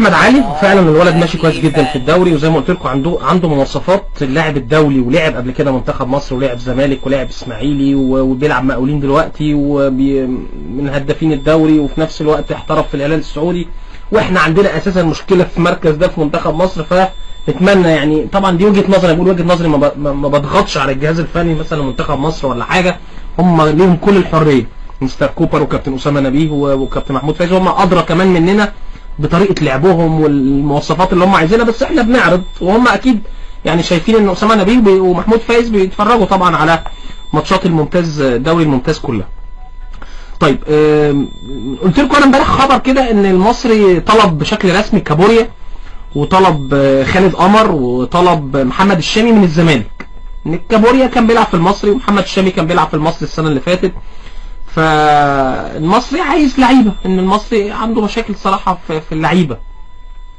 احمد علي فعلا الولد ماشي كويس جدا في الدوري، وزي ما قلت لكم عنده مواصفات اللاعب الدولي، ولعب قبل كده منتخب مصر ولعب زمالك ولعب اسماعيلي وبيلعب مقاولين دلوقتي ومن هدافين الدوري، وفي نفس الوقت احترف في الهلال السعودي. واحنا عندنا اساسا مشكله في المركز ده في منتخب مصر، فنتمنى يعني طبعا دي وجهه نظري، بقول وجهه نظري ما بضغطش على الجهاز الفني مثلا منتخب مصر ولا حاجه، هم ليهم كل الحريه، مستر كوبر وكابتن اسامه نبيه وكابتن محمود فايز هم ادرى كمان مننا بطريقه لعبهم والمواصفات اللي هم عايزينها، بس احنا بنعرض وهم اكيد يعني شايفين ان اسامه نبيه ومحمود فايز بيتفرجوا طبعا على ماتشات الممتاز الدوري الممتاز كلها. طيب قلت لكم انا امبارح خبر كده ان المصري طلب بشكل رسمي كابوريا، وطلب خالد قمر، وطلب محمد الشامي من الزمالك. ان كابوريا كان بيلعب في المصري ومحمد الشامي كان بيلعب في المصري السنه اللي فاتت، فالمصري عايز لعيبه، ان المصري عنده مشاكل صراحه في اللعيبه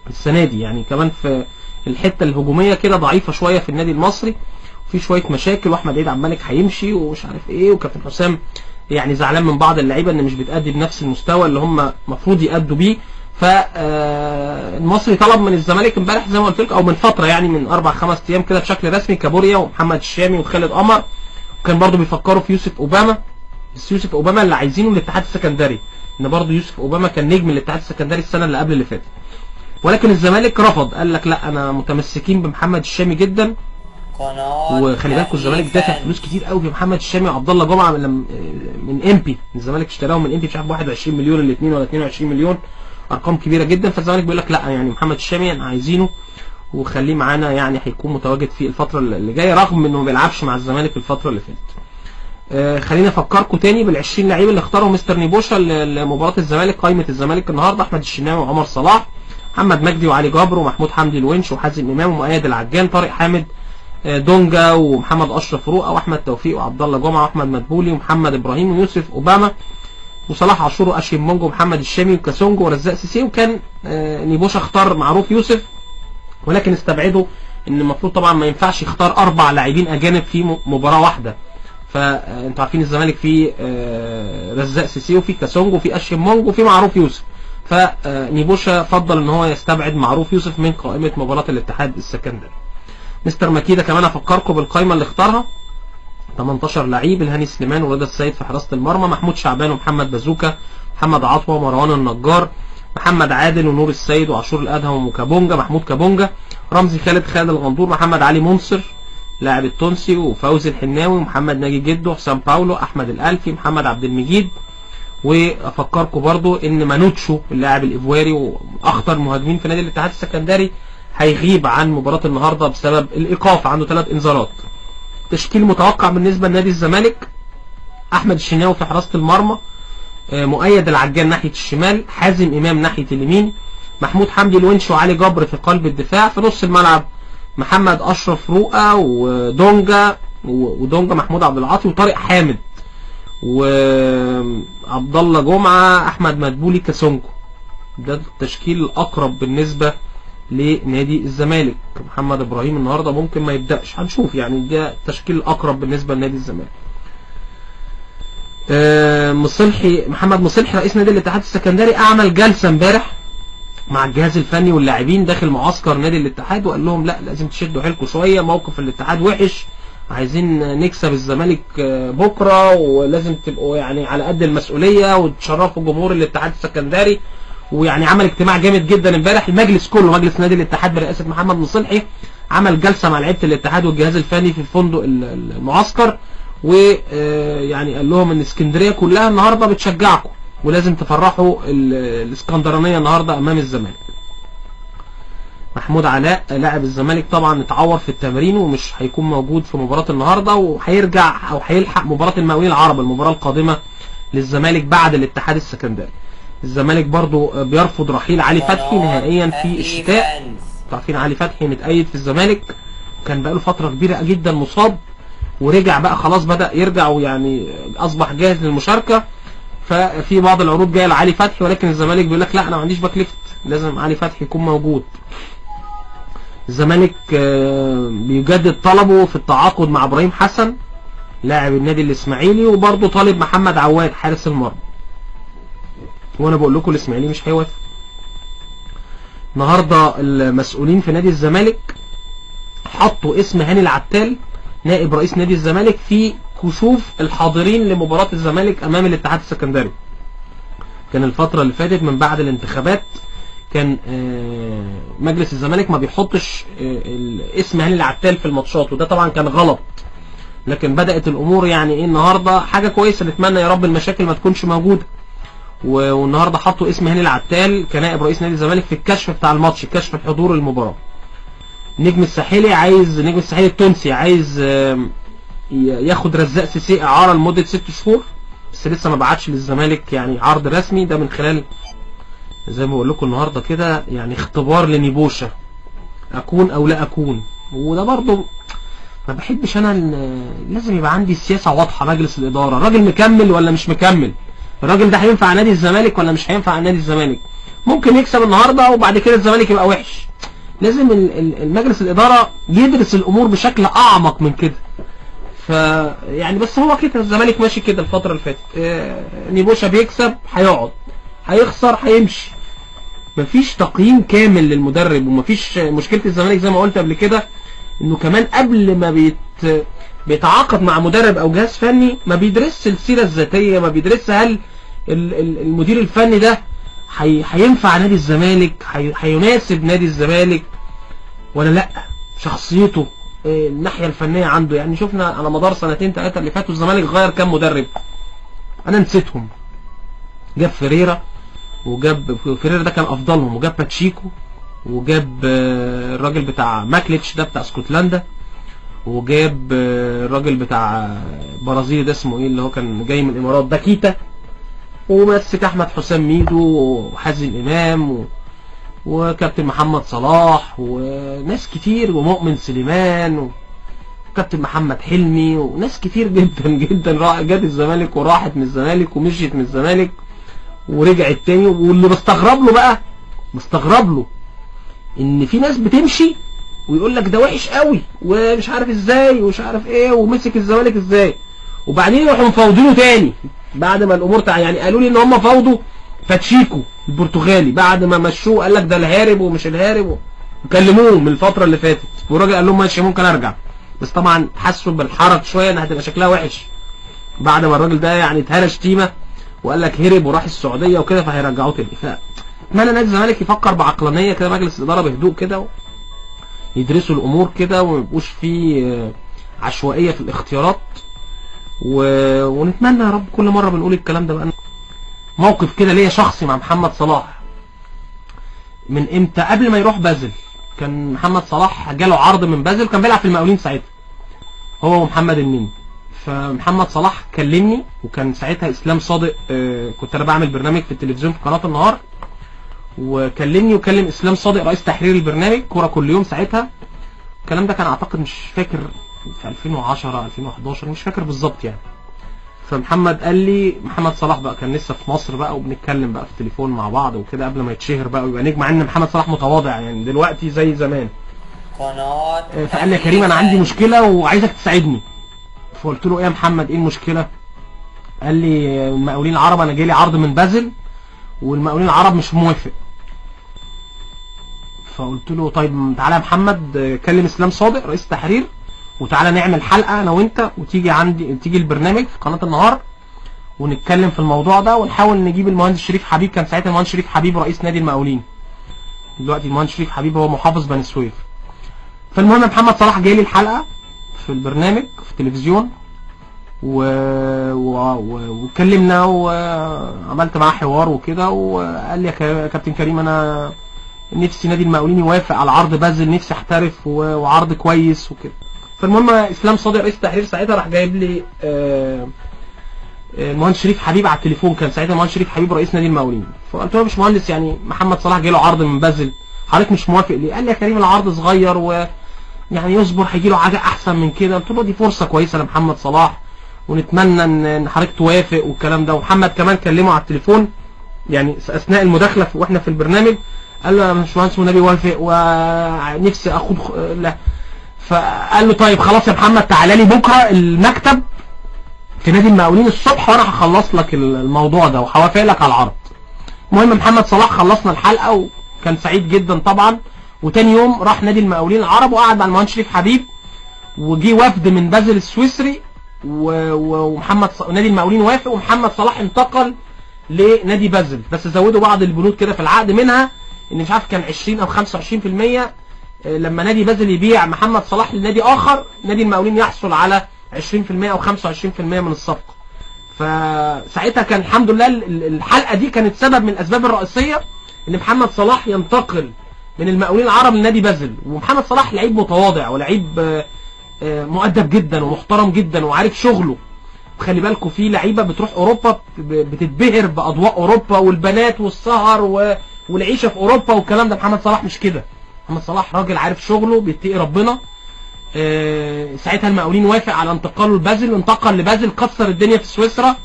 السنه دي، يعني كمان في الحته الهجوميه كده ضعيفه شويه في النادي المصري، وفي شويه مشاكل، واحمد عيد عبد الملك هيمشي ومش عارف ايه، وكابتن حسام يعني زعلان من بعض اللعيبه ان مش بتأدي بنفس المستوى اللي هم المفروض يأدوا بيه. فالمصري طلب من الزمالك امبارح زي ما قلت لكم، او من فتره يعني من 4-5 ايام كده بشكل رسمي، كابوريا ومحمد الشامي وخالد قمر، وكان برضو بيفكروا في يوسف اوباما، بس يوسف اوباما اللي عايزينه الاتحاد السكندري، ان برضو يوسف اوباما كان نجم الاتحاد السكندري السنه اللي قبل اللي فاتت، ولكن الزمالك رفض، قال لك لا انا متمسكين بمحمد الشامي جدا. وخلي بالكم الزمالك دافع فلوس كتير قوي في محمد الشامي وعبد الله جمعه من امبي، الزمالك اشتراهم من امبي مش عارف 21 مليون الاثنين ولا 22 مليون، ارقام كبيره جدا. فالزمالك بيقول لك لا يعني محمد الشامي احنا عايزينه وخليه معانا، يعني هيكون متواجد في الفتره اللي جايه، رغم انه ما بيلعبش مع الزمالك الفتره اللي فاتت. خليني افكركم تاني بال20 لعيب اللي اختارهم مستر نيبوشا لمباراه الزمالك. قائمه الزمالك النهارده: احمد الشناوي وعمر صلاح، محمد مجدي وعلي جبر ومحمود حمدي الونش وحازم امام ومؤيد العجان، طارق حامد، دونجا ومحمد اشرف رؤى واحمد توفيق وعبد الله جمعه واحمد مدبولي ومحمد ابراهيم ويوسف اوباما وصلاح عاشور واشرف مونجو ومحمد الشامي وكاسونجو ورزاق سيسي. وكان نيبوشا اختار معروف يوسف، ولكن استبعدوا ان المفروض طبعا ما ينفعش يختار 4 لاعبين اجانب في مباراه واحده، فانتوا عارفين الزمالك فيه رزاق سيسي وفي كاسونجو وفي اشرف مونجو وفي معروف يوسف، فنيبوشا فضل ان هو يستبعد معروف يوسف من قائمه مباراه الاتحاد السكندري. مستر مكيدة كمان افكركم بالقائمه اللي اختارها: 18 لعيب: الهاني سليمان ورضا السيد في حراسه المرمى، محمود شعبان ومحمد بازوكا، محمد عطوه ومروان النجار، محمد عادل ونور السيد وعاشور الادهم وكابونجا، محمود كابونجا، رمزي خالد الغندور، محمد علي منصر لاعب التونسي، وفوزي الحناوي ومحمد ناجي جدو، حسام باولو، احمد الالفي، محمد عبد المجيد. وافكركم برضو ان مانوتشو اللاعب الايفواري واخطر مهاجمين في نادي الاتحاد السكندري هيغيب عن مباراة النهاردة بسبب الإيقاف، عنده 3 إنذارات. تشكيل متوقع بالنسبة لنادي الزمالك: أحمد الشناوي في حراسة المرمى، مؤيد العجان ناحية الشمال، حازم إمام ناحية اليمين، محمود حمدي الونش وعلي جبر في قلب الدفاع. في نص الملعب محمد أشرف رؤى ودونجا محمود عبد العاطي وطارق حامد وعبد الله جمعة، أحمد مدبولي، كاسونجو. ده التشكيل الأقرب بالنسبة لنادي الزمالك. محمد ابراهيم النهارده ممكن ما يبداش، هنشوف، يعني ده التشكيل الاقرب بالنسبه لنادي الزمالك. محمد مصلحي رئيس نادي الاتحاد السكندري اعمل جلسه امبارح مع الجهاز الفني واللاعبين داخل معسكر نادي الاتحاد، وقال لهم لا لازم تشدوا حيلكم شويه، موقف الاتحاد وحش، عايزين نكسب الزمالك بكره، ولازم تبقوا يعني على قد المسؤوليه وتشرفوا جمهور الاتحاد السكندري. ويعني عمل اجتماع جامد جدا امبارح، المجلس كله، مجلس نادي الاتحاد برئاسه محمد مصلحي، عمل جلسه مع لعيبه الاتحاد والجهاز الفني في الفندق المعسكر، ويعني قال لهم ان اسكندريه كلها النهارده بتشجعكم ولازم تفرحوا الاسكندرانيه النهارده امام الزمالك. محمود علاء لاعب الزمالك طبعا اتعور في التمرين ومش هيكون موجود في مباراه النهارده، وهيرجع او هيلحق مباراه المقاولين العرب المباراه القادمه للزمالك بعد الاتحاد السكندري. الزمالك برضو بيرفض رحيل علي فتحي نهائيا في الشتاء. عارفين علي فتحي متأيد في الزمالك، كان بقاله فترة كبيرة جدا مصاب، ورجع بقى خلاص بدأ يرجع ويعني أصبح جاهز للمشاركة. ففي بعض العروض جاية لعلي فتحي، ولكن الزمالك بيقول لك لا أنا ما عنديش باك ليفت، لازم علي فتحي يكون موجود. الزمالك بيجدد طلبه في التعاقد مع إبراهيم حسن لاعب النادي الإسماعيلي، وبرضه طالب محمد عواد حارس المرمى، وانا بقول لكم الاسماعيلي مش هيوافق. النهارده المسؤولين في نادي الزمالك حطوا اسم هاني العتال نائب رئيس نادي الزمالك في كشوف الحاضرين لمباراة الزمالك امام الاتحاد السكندري. كان الفترة اللي فاتت من بعد الانتخابات كان مجلس الزمالك ما بيحطش اسم هاني العتال في الماتشات، وده طبعا كان غلط. لكن بدأت الامور يعني ايه النهارده حاجة كويسة، نتمنى يا رب المشاكل ما تكونش موجودة. والنهارده حطوا اسم هاني العتال كنائب رئيس نادي الزمالك في الكشف بتاع الماتش، كشف الحضور المباراة. نجم الساحلي التونسي عايز ياخد رزاق سيسي اعاره لمده 6 شهور، بس لسه ما بعتش للزمالك يعني عرض رسمي. ده من خلال زي ما بقول لكم النهارده كده يعني اختبار لنيبوشا، اكون او لا اكون. وده برضه ما بحبش انا، لازم يبقى عندي سياسه واضحه. مجلس الاداره الراجل مكمل ولا مش مكمل؟ الراجل ده هينفع نادي الزمالك ولا مش هينفع نادي الزمالك؟ ممكن يكسب النهارده وبعد كده الزمالك يبقى وحش. لازم المجلس الاداره يدرس الامور بشكل اعمق من كده. يعني بس هو كده الزمالك ماشي كده الفتره اللي فاتت. نيبوشا بيكسب هيقعد، هيخسر هيمشي. مفيش تقييم كامل للمدرب. ومفيش مشكله الزمالك زي ما قلت قبل كده انه كمان قبل ما بيتعاقد مع مدرب او جهاز فني ما بيدرسش السيره الذاتيه، ما بيدرسش هل المدير الفني ده هينفع نادي الزمالك، هيناسب نادي الزمالك ولا لا، شخصيته، الناحيه الفنيه عنده. يعني شفنا على مدار 2-3 اللي فاتوا الزمالك غير كام مدرب، انا نسيتهم. جاب فيريرا، وجاب فيريرا ده كان افضلهم، وجاب باتشيكو، وجاب الراجل بتاع ماكليتش ده بتاع اسكتلندا، وجاب الراجل بتاع برازيلي ده اسمه ايه اللي هو كان جاي من الامارات ده كيتا، ومسك احمد حسام ميدو وحازم امام وكابتن محمد صلاح وناس كتير، ومؤمن سليمان وكابتن محمد حلمي وناس كتير جدا جدا جت الزمالك وراحت من الزمالك ومشيت من الزمالك ورجعت تاني. واللي بستغرب له ان في ناس بتمشي ويقول لك ده وحش قوي ومش عارف ازاي ومش عارف ايه ومسك الزمالك ازاي، وبعدين يروحوا مفاوضينه تاني بعد ما الامور يعني قالوا لي ان هم فاوضوا باتشيكو البرتغالي بعد ما مشوه، قال لك ده الهارب ومش الهارب، وكلموه من الفتره اللي فاتت، والراجل قال لهم ماشي ممكن ارجع. بس طبعا حسوا بالحرج شويه ان هتبقى شكلها وحش بعد ما الراجل ده يعني اتهرى شتيمه وقال لك هرب وراح السعوديه وكده، فهيرجعوه تاني. فاتمنى نادي الزمالك يفكر بعقلانيه كده، مجلس الاداره بهدوء كده يدرسوا الامور كده وما يبقوش في عشوائيه في الاختيارات. ونتمنى يا رب. كل مره بنقول الكلام ده بقى. موقف كده ليا شخصي مع محمد صلاح من امتى؟ قبل ما يروح بازل كان محمد صلاح جاله عرض من بازل، كان بيلعب في المقاولين ساعتها هو ومحمد النني. فمحمد صلاح كلمني، وكان ساعتها اسلام صادق كنت انا بعمل برنامج في التلفزيون في قناه النهار، وكلمني وكلم اسلام صادق رئيس تحرير البرنامج كوره كل يوم ساعتها. الكلام ده كان اعتقد مش فاكر في 2010 2011 مش فاكر بالظبط يعني. فمحمد قال لي محمد صلاح بقى كان لسه في مصر بقى، وبنتكلم بقى في التليفون مع بعض وكده قبل ما يتشهر بقى ويبقى نجم، مع ان محمد صلاح متواضع يعني دلوقتي زي زمان. فقال لي يا كريم انا عندي مشكله وعايزك تساعدني. فقلت له ايه يا محمد ايه المشكله؟ قال لي المقاولين العرب انا جاي لي عرض من بازل والمقاولين العرب مش موافق. فقلت له طيب تعالى يا محمد كلم اسلام صادق رئيس التحرير وتعالى نعمل حلقه انا وانت وتيجي عندي تيجي البرنامج في قناه النهار ونتكلم في الموضوع ده، ونحاول نجيب المهندس شريف حبيب. كان ساعتها المهندس شريف حبيب رئيس نادي المقاولين، دلوقتي المهندس شريف حبيب هو محافظ بني سويف. فالمهم محمد صلاح جاي لي الحلقه في البرنامج في التلفزيون وكلمنا وعملت معاه حوار وكده، وقال لي يا كابتن كريم انا نفسي نادي المقاولين يوافق على عرض بازل، نفسي احترف وعرض كويس وكده. فالمهم اسلام صادق رئيس التحرير ساعتها راح جايب لي المهندس شريف حبيب على التليفون. كان ساعتها المهندس شريف حبيب رئيس نادي المقاولين. فقلت له يا باشمهندس يعني محمد صلاح جاي له عرض من بازل حضرتك مش موافق ليه؟ قال لي يا كريم العرض صغير ويعني يصبر هيجي له حاجه احسن من كده. قلت له دي فرصه كويسه لمحمد صلاح ونتمنى ان حضرتك توافق والكلام ده. ومحمد كمان كلمه على التليفون يعني اثناء المداخله واحنا في البرنامج، قال له يا باشمهندس والنبي وافق ونفسي اخد لا. فقال له طيب خلاص يا محمد تعالى لي بكره المكتب في نادي المقاولين الصبح وانا هخلص لك الموضوع ده وهوافق لك على العرض. المهم محمد صلاح خلصنا الحلقه كان سعيد جدا طبعا. وتاني يوم راح نادي المقاولين العرب وقعد مع المهندس شريف حبيب، وجي وفد من بازل السويسري ومحمد نادي المقاولين وافق، ومحمد صلاح انتقل لنادي بازل، بس زودوا بعض البنود كده في العقد، منها ان مش عارف كان 20 او 25% لما نادي بازل يبيع محمد صلاح لنادي اخر، نادي المقاولين يحصل على 20% او 25% من الصفقه. فساعتها كان الحمد لله الحلقه دي كانت سبب من الاسباب الرئيسيه ان محمد صلاح ينتقل من المقاولين العرب لنادي بازل. ومحمد صلاح لعيب متواضع ولعيب مؤدب جدا ومحترم جدا وعارف شغله. وخلي بالكم في لعيبه بتروح اوروبا بتتبهر باضواء اوروبا والبنات والسهر والعيشه في اوروبا والكلام ده. محمد صلاح مش كده، محمد صلاح راجل عارف شغله بيتقي ربنا. ساعتها المقاولين وافق على انتقاله لبازل، انتقل لبازل كسر الدنيا في سويسرا.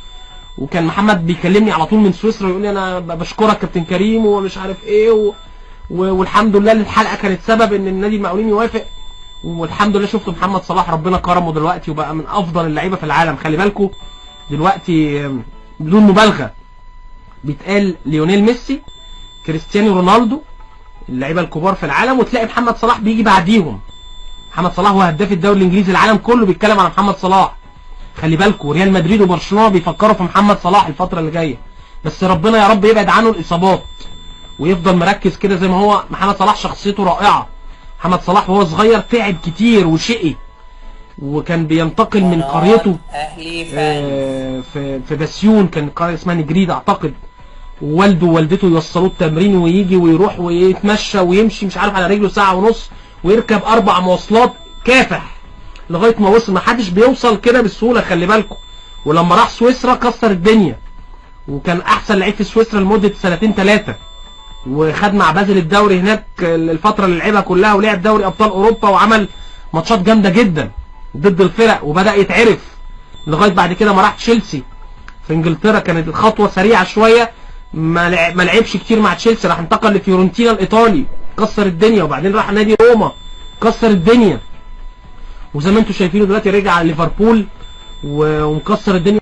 وكان محمد بيكلمني على طول من سويسرا يقول لي انا بشكرك كابتن كريم ومش عارف ايه والحمد لله الحلقه كانت سبب ان النادي المقاولين يوافق. والحمد لله شفت محمد صلاح ربنا كرمه دلوقتي وبقى من افضل اللعيبه في العالم. خلي بالكم دلوقتي بدون مبالغه بيتقال ليونيل ميسي، كريستيانو رونالدو، اللعيبه الكبار في العالم، وتلاقي محمد صلاح بيجي بعديهم. محمد صلاح هو هداف الدوري الانجليزي، العالم كله بيتكلم على محمد صلاح. خلي بالكم ريال مدريد وبرشلونه بيفكروا في محمد صلاح الفتره اللي جايه، بس ربنا يا رب يبعد عنه الاصابات ويفضل مركز كده زي ما هو. محمد صلاح شخصيته رائعه. محمد صلاح وهو صغير تعب كتير وشقي، وكان بينتقل من قريته في بسيون، كان قريه اسمها نجريد اعتقد، ووالده ووالدته يوصلوه التمرين ويجي ويروح ويتمشى ويمشي مش عارف على رجله ساعه ونص، ويركب 4 مواصلات كافح لغايه ما وصل. ما حدش بيوصل كده بالسهوله خلي بالكم. ولما راح سويسرا كسر الدنيا، وكان احسن لعيب في سويسرا لمده 2-3 وخد مع بازل الدوري هناك الفتره اللي لعبها كلها، ولعب دوري ابطال اوروبا وعمل ماتشات جامده جدا ضد الفرق، وبدا يتعرف لغايه بعد كده ما راح تشيلسي في انجلترا. كانت الخطوه سريعه شويه، ما لعبش كتير مع تشيلسي، راح انتقل لفيورنتينا الايطالي كسر الدنيا، وبعدين راح نادي روما كسر الدنيا، وزي ما انتم شايفينه دلوقتي رجع على ليفربول ومكسر الدنيا.